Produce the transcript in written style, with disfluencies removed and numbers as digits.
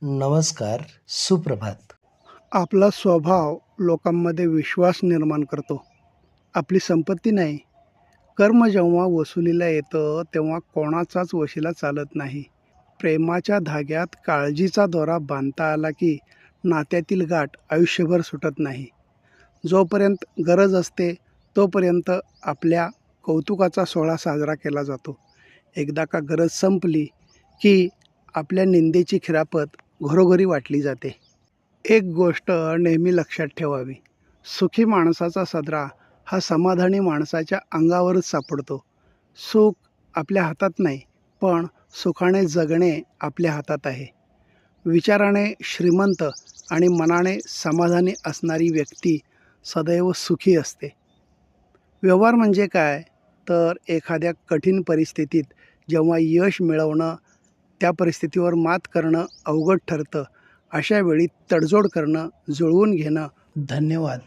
नमस्कार, सुप्रभात. आपला स्वभाव लोकांमध्ये विश्वास निर्माण करतो. आपली संपत्ती नाही. कर्म जेव्हा वसुलीला येतं, तेव्हा कोणाचाच वशिला चालत नाही. प्रेमाच्या धाग्यात काळजीचा दोरा बांधता आला की नात्यातील गाठ आयुष्यभर सुटत नाही. जोपर्यंत गरज असते, तोपर्यंत आपल्या कौतुकाचा सोहळा साजरा केला जातो. एकदा का गरज संपली, की आपल्या निंदेची खिरापत घरोघरी वाटली जाते. एक गोष्ट नेहमी लक्षात ठेवावी. सुखी माणसाचा सदरा हा समाधानी माणसाच्या अंगावरच सापडतो. सुख आपल्या हातात नाही, पण सुखाने जगणे आपल्या हातात आहे. विचाराने श्रीमंत आणि मनाने समाधानी असणारी व्यक्ती सदैव सुखी असते. व्यवहार म्हणजे काय? तर एखाद्या कठीण परिस्थितीत जेव्हा यश मिळवणं, त्या परिस्थितीवर मात करणं अवघड ठरतं, अशा वेळी तडजोड करणं, जुळवून घेणं. धन्यवाद.